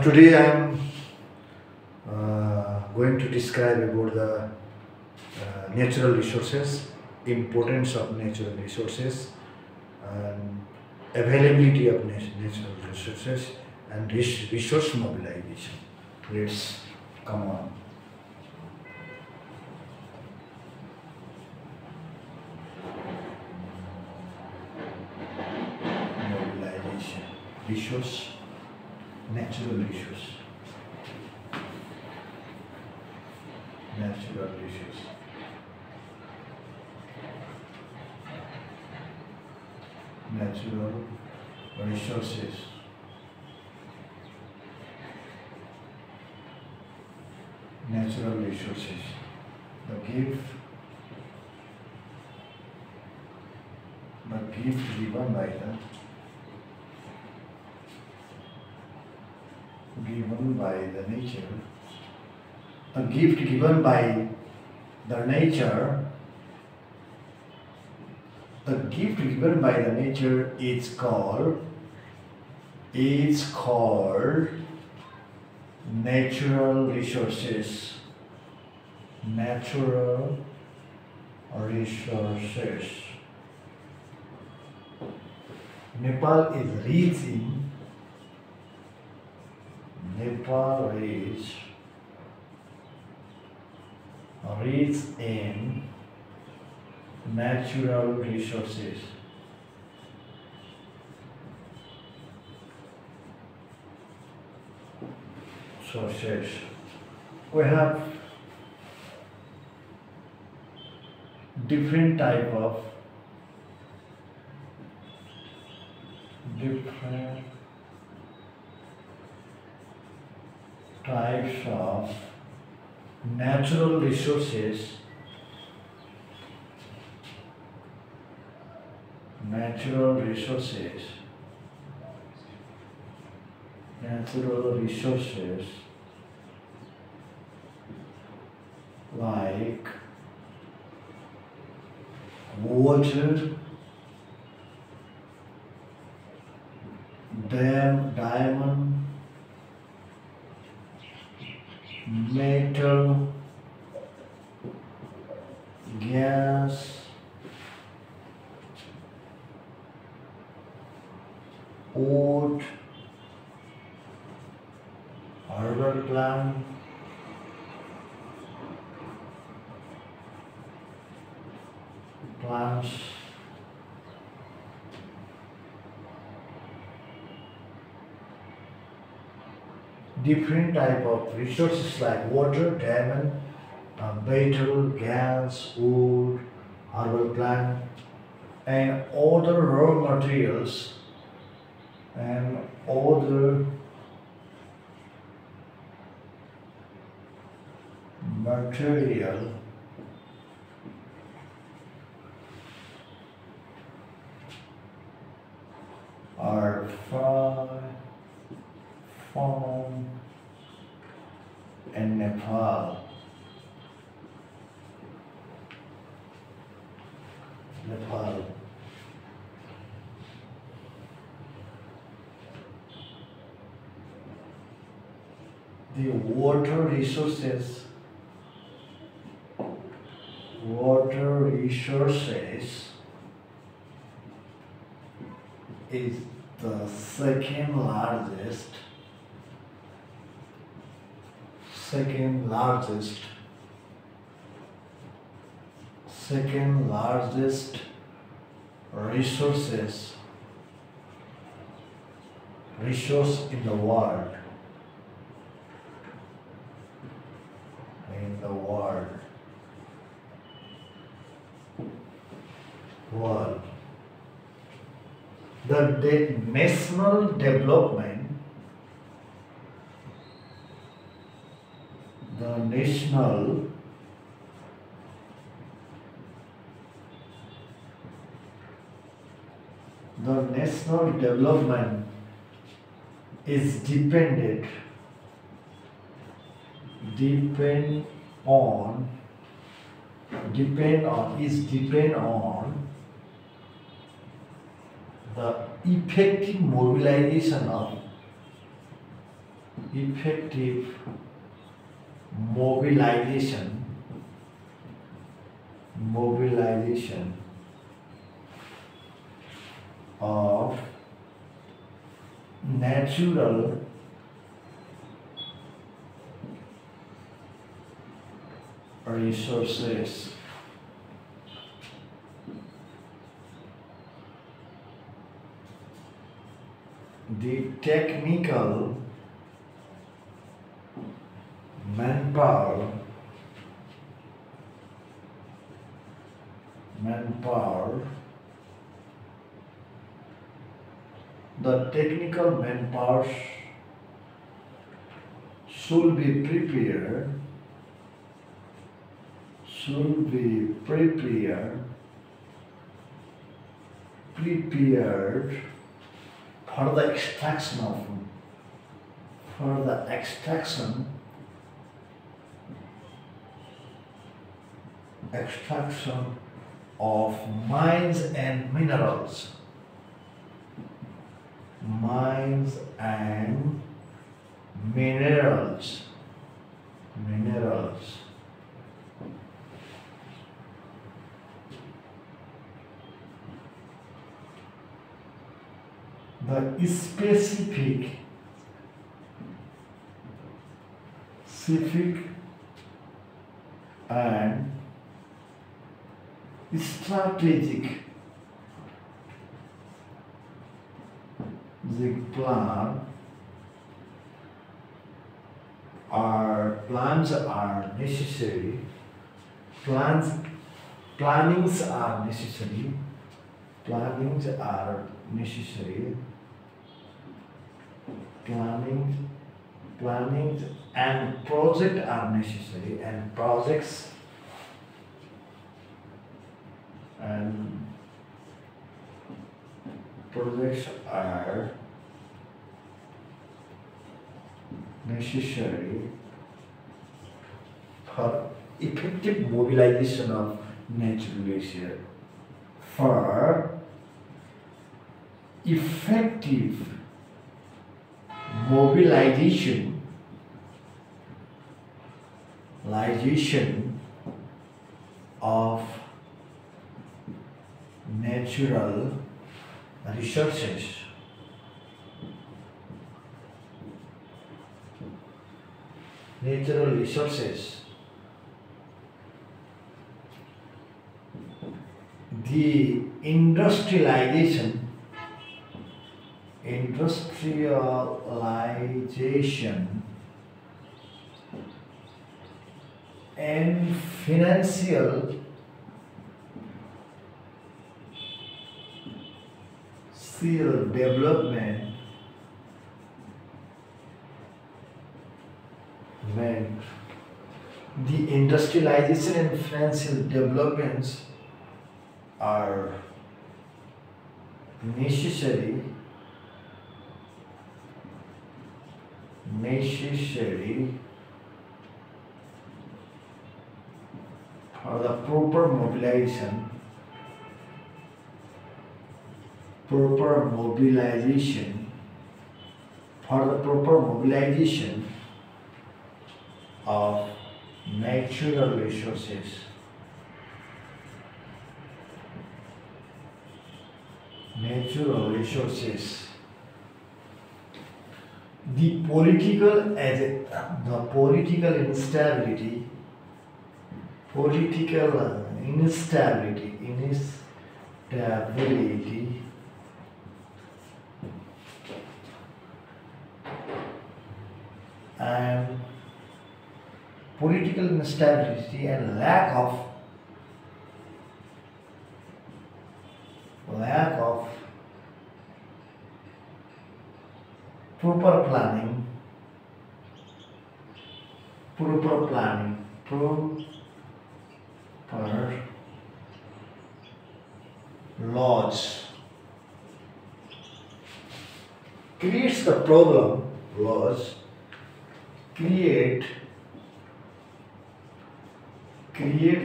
Today I am going to describe about the natural resources, importance of natural resources, and availability of natural resources, and resource mobilization. Let's come on. Mobilization, resource, natural resource. Natural resource. Natural resources. Natural resources. The gift given by the nature. A gift given by the nature. The gift given by the nature is called natural resources. Natural resources. Nepal is rich in natural resources. We have different types of natural resources. Like water, diamond, metal, gas, wood, herbal plant, plants, different type of resources like water, diamond, metal, gas, wood, herbal plant, and other raw materials and other material are found in Nepal. The water resources is the second largest resource in the world. The national development, is depend on the effective mobilization of effective mobilization of natural resources. The technical manpower the technical manpower should be prepared for the extraction of mines and minerals. The specific and strategic plans are necessary. Plannings are necessary. Plannings and projects are necessary, and projects are necessary for effective mobilization of natural resources. For effective mobilization of natural resources, the industrialization and financial development the industrialization and financial developments are necessary for the proper mobilization of natural resources. The political instability and political instability and lack of proper planning, laws creates the problem. Laws create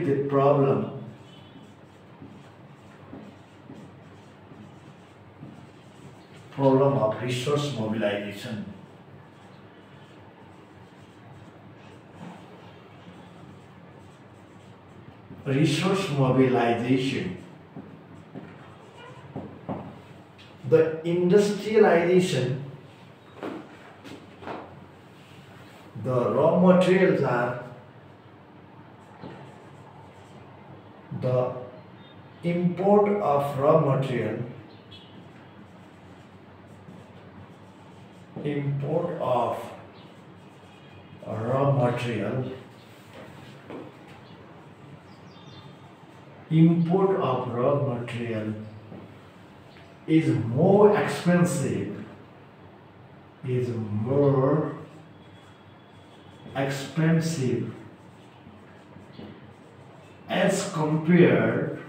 the problem of resource mobilization. resource mobilization. The industrialization, the raw materials are the import of raw material, import of raw material, import of raw material is more expensive, is more expensive as compared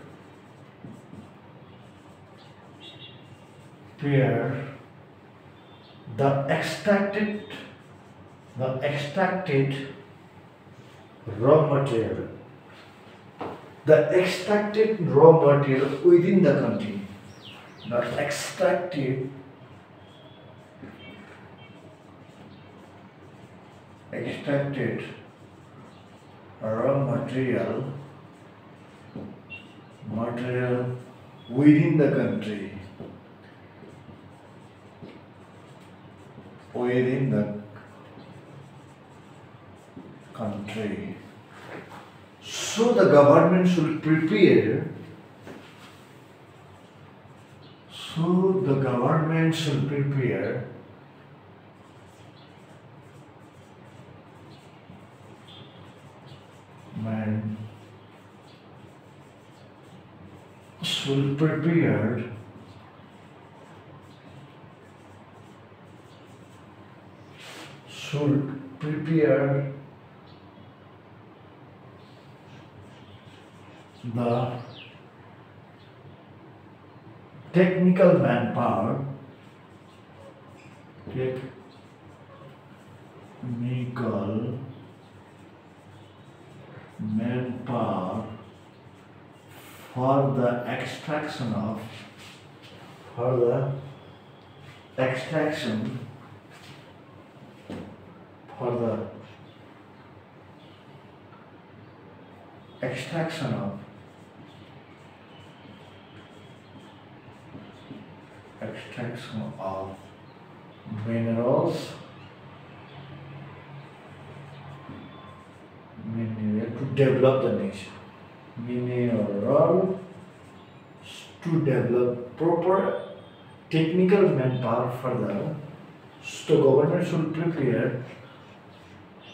the extracted raw material, the extracted raw material within the country, the extracted raw material within the country, within the country. So the government should prepare, man should prepare the technical manpower, for the extraction of minerals, to develop the nation. Mineral to develop proper technical manpower for the, so government should prepare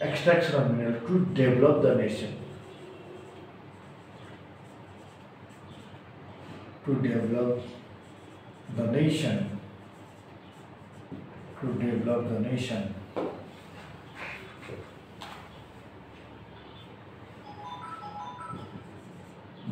extraction of mineral to develop the nation. To develop the nation.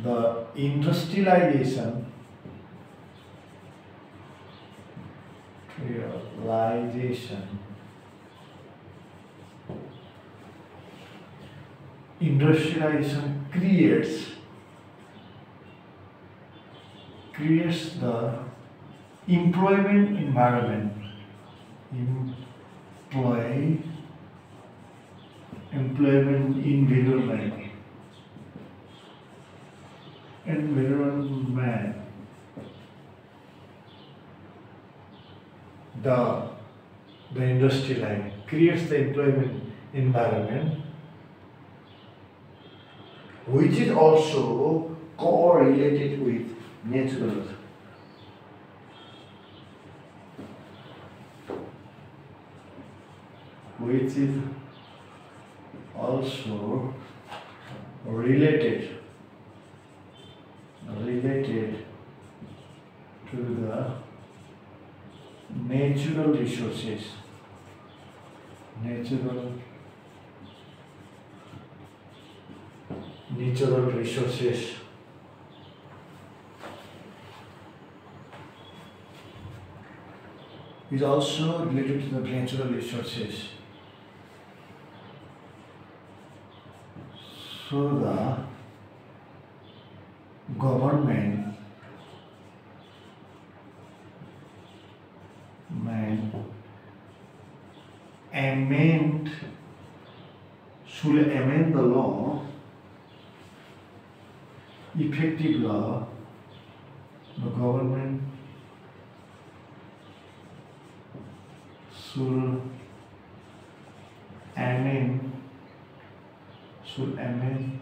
The industrialization, creates the employment environment, the industry line creates the employment environment, which is also correlated with natural, which is also related to the natural resources, is also related to the natural resources. So the government should amend the law effective law, the government should amend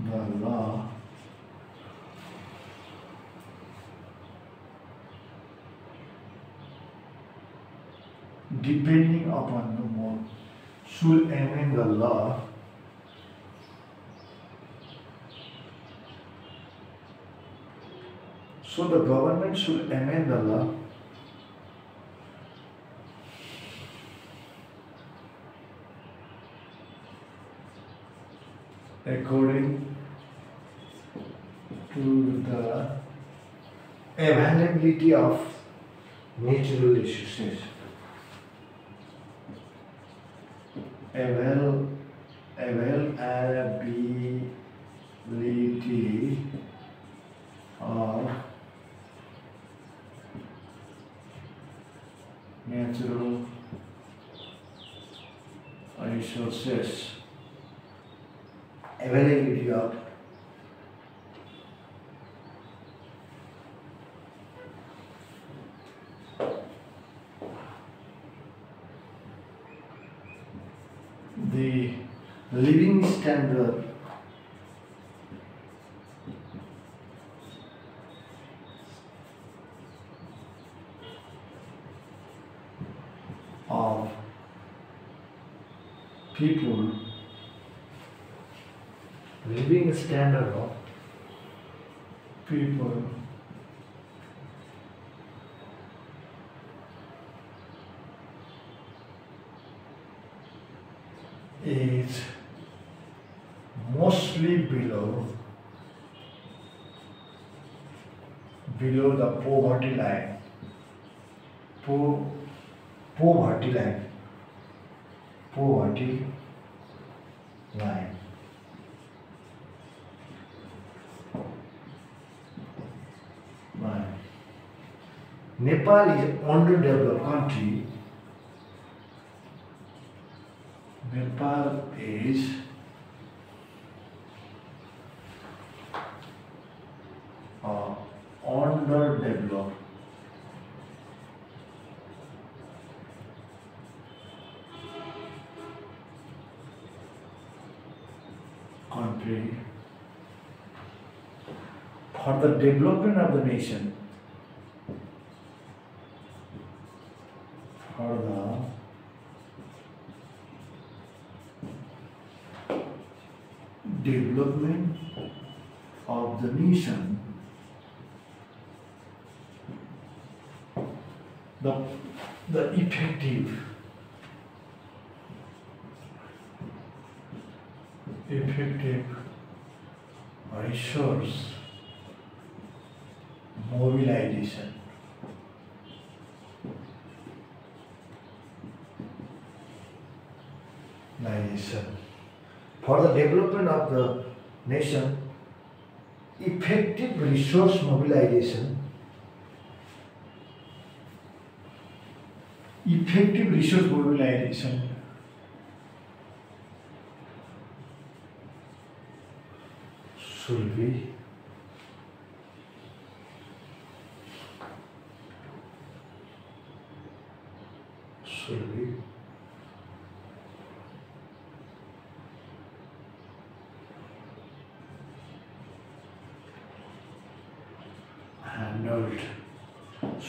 the law depending upon the mode, should amend the law so the government should amend the law according to the availability of natural resources. Availability of natural resources. Availability of the living standard of people, living standard of people is mostly below the poverty line. Poverty line. Nepal is an underdeveloped country. Nepal is underdeveloped country. For the development of the nation, for the development of the nation, the effective resource mobilization. For the development of the nation, effective resource mobilization,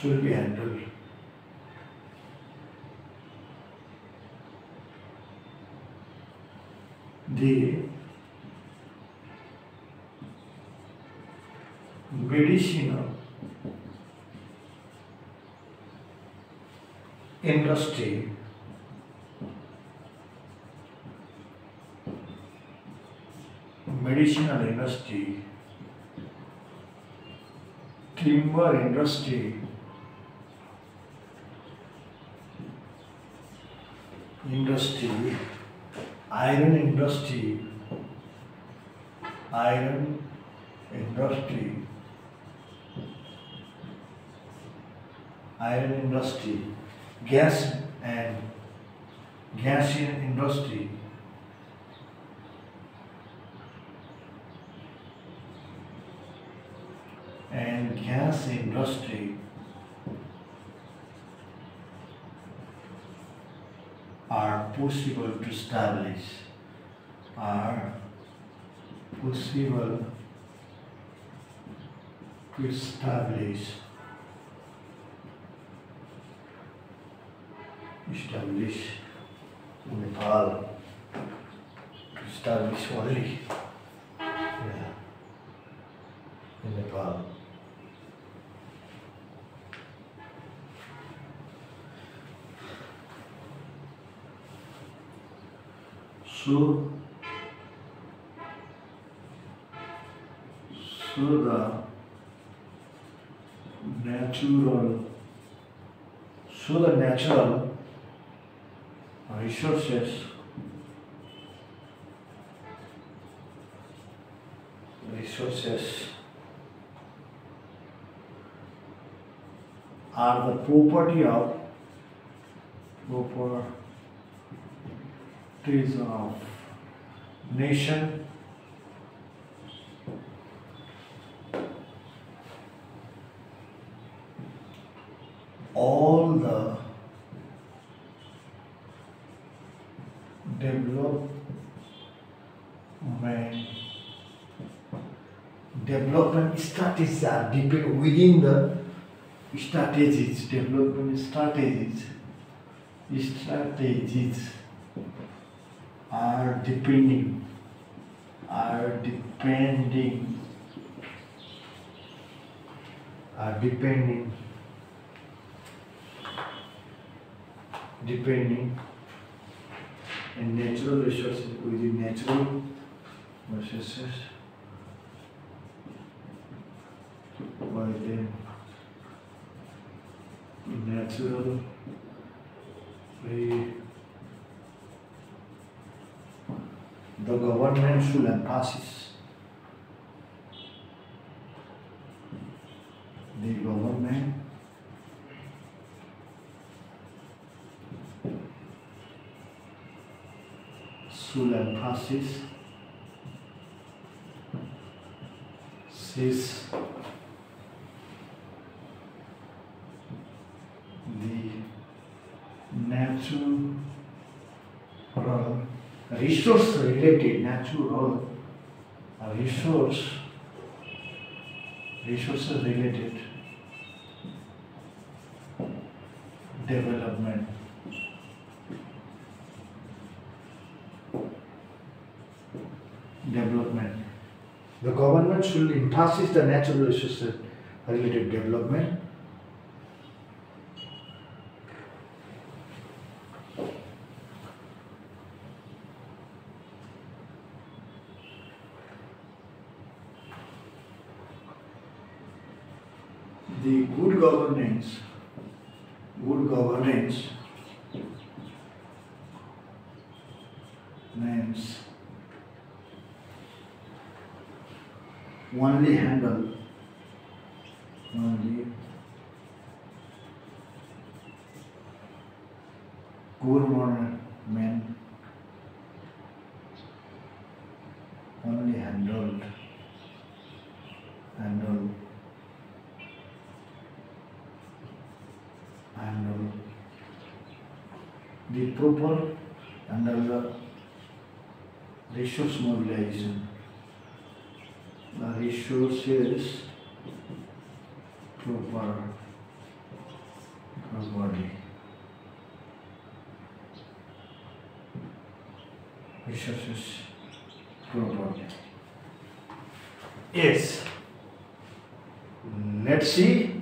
should be handled. The medicinal industry timber industry, iron industry, gas and gaseous industry, and gas industry are possible to establish Nepal, to establish only, yeah, in Nepal. So the natural resources are the properties of nation all the development strategies are depending within the development strategies are depending and natural resources within natural resources within natural the government should emphasize the natural resource related resources related development the government should emphasize the natural resources related development. The good governance means only handle government only handle the proper handle the resource mobilization. The resources properly. Resources properly. Yes. Let's see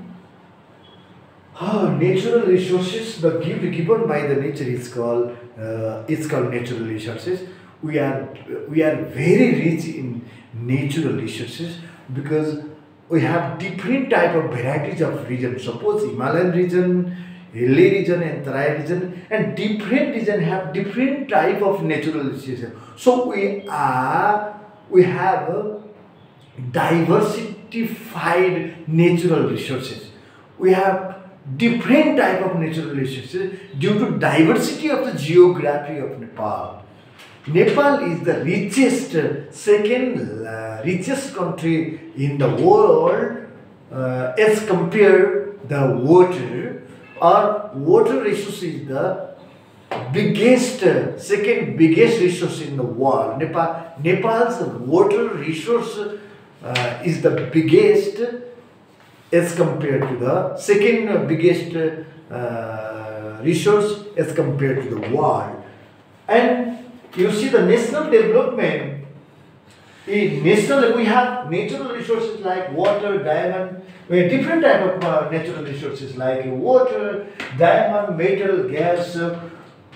how natural resources, the gift given by the nature is called natural resources. We are very rich in natural resources because we have different type of varieties of regions. Suppose Himalayan region, hilly region and Terai region, and different region have different type of natural resources. So we have a diversified natural resources. We have different type of natural resources due to diversity of the geography of Nepal. Nepal is the richest, second richest country in the world as compared the water, or water resource is the biggest, second biggest resource in the world. Nepal's water resource is the biggest as compared to the second biggest resource as compared to the world. And you see the national development. In national, we have natural resources like water, diamond, we have different type of natural resources like water, diamond, metal, gas,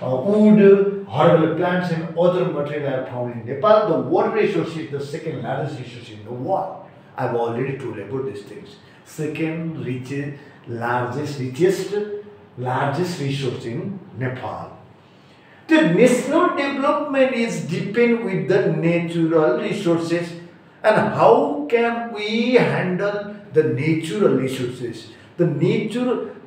wood, herbal plants, and other material are found in Nepal. The water resource is the second largest resource in the world. I've already told about these things. Second largest resource in Nepal. The national development is depend with the natural resources, and how can we handle the natural resources? The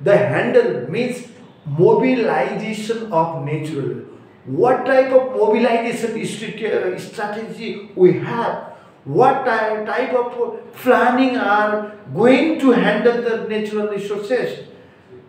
handle means mobilization of natural. What type of mobilization strategy we have? What type of planning are going to handle the natural resources?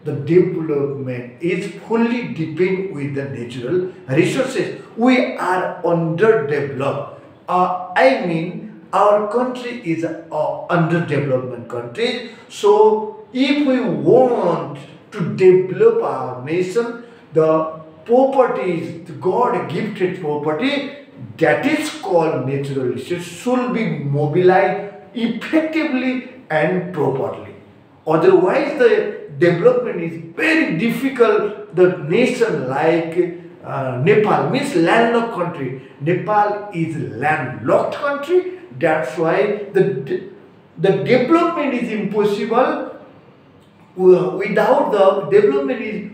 The development is fully depend with the natural resources. We are underdeveloped. I mean, our country is an underdevelopment country. So, if we want to develop our nation, the properties, the God-gifted property, that is called natural resources, should be mobilized effectively and properly. Otherwise, the development is very difficult. The nation like Nepal means landlocked country. Nepal is landlocked country. That's why the development is impossible. Without the development is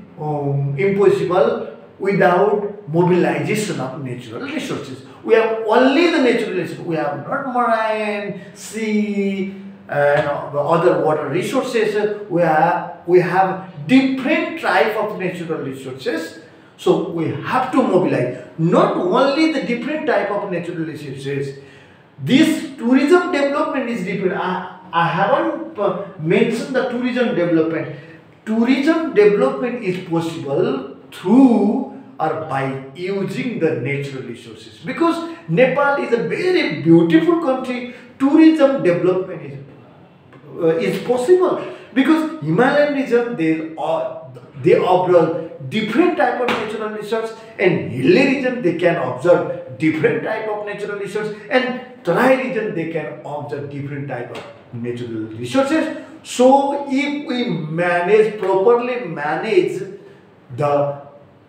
impossible without mobilization of natural resources. We have only the natural resources. We have not marine, sea, and other water resources. We have different type of natural resources. So we have to mobilize not only the different type of natural resources. This tourism development is different. I haven't mentioned the tourism development. Tourism development is possible through or by using the natural resources. Because Nepal is a very beautiful country, tourism development is possible. Because Himalayan region, they observe different type of natural resource, and hilly region they can observe different type of natural resource, and Terai region they can observe different type of natural resources. So if we properly manage the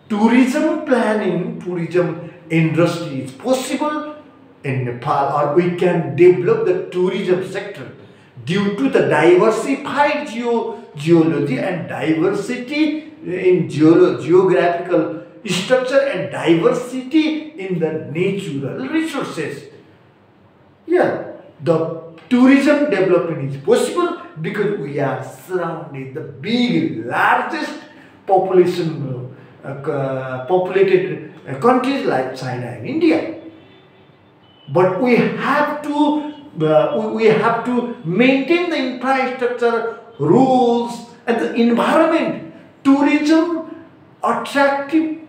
tourism planning, tourism industry is possible in Nepal, or we can develop the tourism sector due to the diversified geology and diversity in geographical structure and diversity in the natural resources. Yeah, the tourism development is possible because we are surrounded the big, largest populated countries like China and India. But we have to maintain the infrastructure, rules, and the environment. Tourism attraction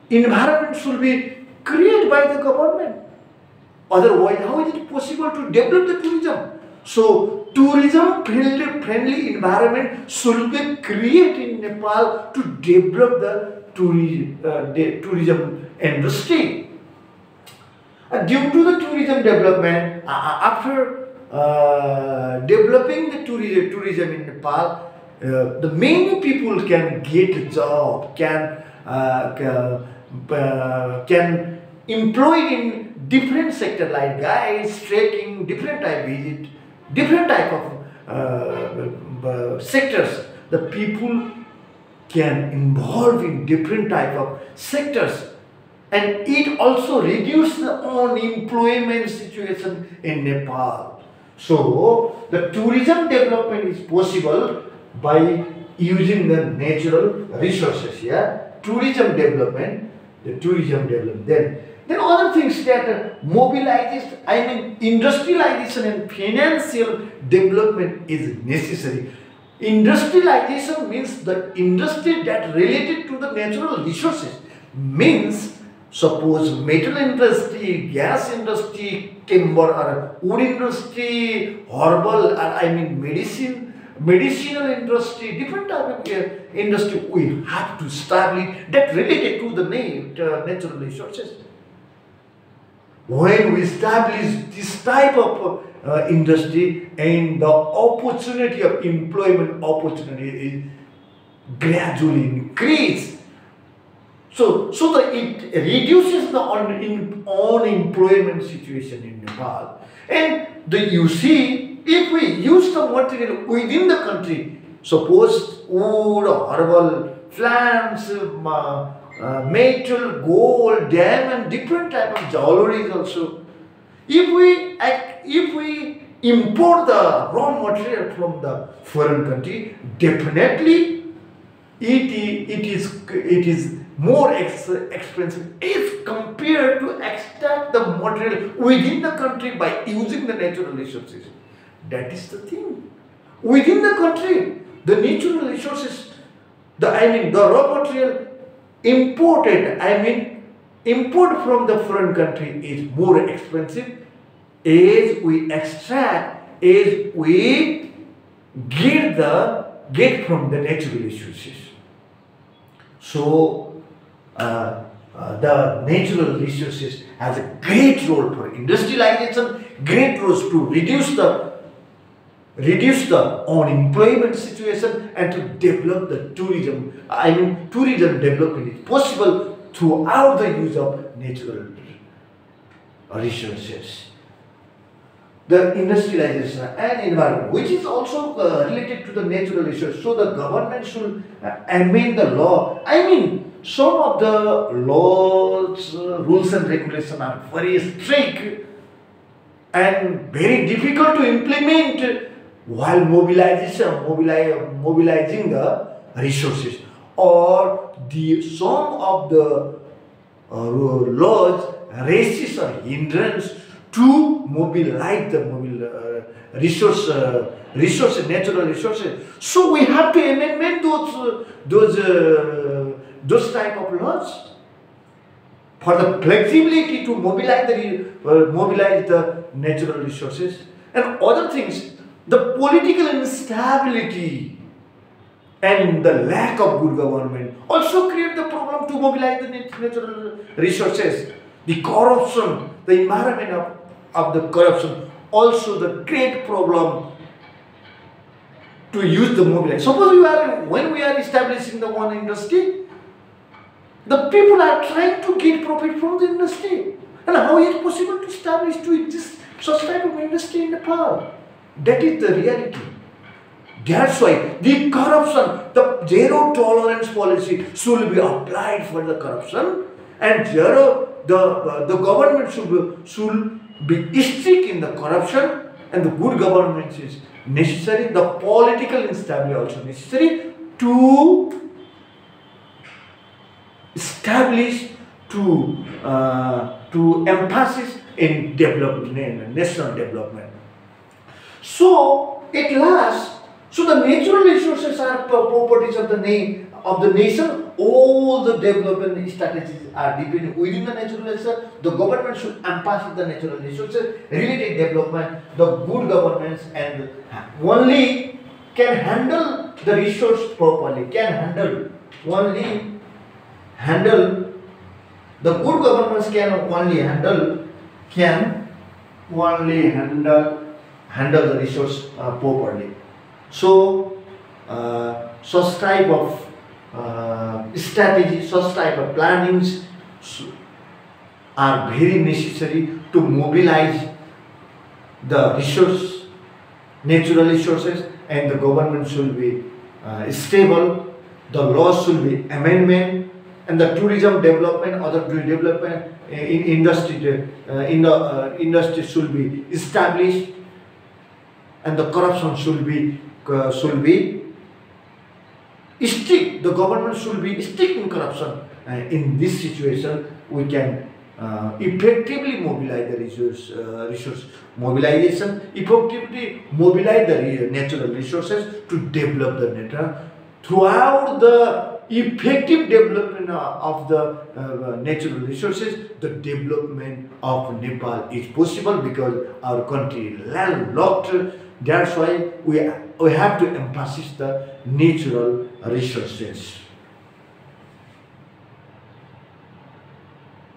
environment should be created by the government. Otherwise, how is it possible to develop the tourism? So, tourism friendly environment should be created in Nepal to develop the tourism industry. Due to the tourism development, after developing the tourism in Nepal, the many people can get a job, can employ in different sector like guides, trekking, different type of sectors. The people can involve in different type of sectors, and it also reduces the unemployment situation in Nepal. So the tourism development is possible by using the natural resources. Yeah, tourism development. Then Then other things that mobilization, I mean industrialization and financial development is necessary. Industrialization means the industry that related to the natural resources. Means suppose metal industry, gas industry, timber or wood industry, herbal or I mean medicinal industry, different type of industry we have to establish that related to the natural resources. When we establish this type of industry and the opportunity of employment opportunity is gradually increase. So that it reduces the unemployment situation in Nepal. And you see, if we use the material within the country, suppose wood, herbal plants, metal, gold, diamond, different type of jewelries also. If we import the raw material from the foreign country, definitely it is more expensive if compared to extract the material within the country by using the natural resources. That is the thing. Within the country, the natural resources, the raw material import from the foreign country is more expensive. As we extract, as we get from the natural resources. So the natural resources has a great role for industrialization, great roles to reduce the unemployment situation and to develop the tourism. Tourism development is possible throughout the use of natural resources. The industrialization and environment, which is also related to the natural resources. So the government should amend the law. Some of the laws, rules and regulations are very strict and very difficult to implement while mobilizing the resources. Or some of the laws raises a hindrance to mobilize the natural resources. So we have to amend those type of laws for the flexibility to mobilize the natural resources and other things. The political instability and the lack of good government also create the problem to mobilize the natural resources. The corruption, the environment of the corruption, also the great problem to use the mobilization. Suppose when we are establishing the one industry, the people are trying to get profit from the industry. And how is it possible to establish such type of industry in Nepal? That is the reality. That's why the corruption, the zero tolerance policy should be applied for the corruption, and the government should be strict in the corruption, and the good government is necessary. The political instability also necessary to establish, to emphasis in development, national development. So at last, so the natural resources are properties of the nation. All the development strategies are depending within the natural resources. The government should emphasize the natural resources, related development, the good governance, and only can handle the resource properly. The good governments can only handle the resource properly. So such type of strategy, such type of plannings are very necessary to mobilize the natural resources, and the government should be stable. The laws should be amendment, and the tourism development, other development in industry should be established, and the corruption should be strict. The government should be strict in corruption. In this situation, we can effectively mobilize the resource mobilization, effectively mobilize the natural resources to develop the nature. Throughout the effective development of the natural resources, the development of Nepal is possible because our country is landlocked. That's why we have to emphasize the natural resources.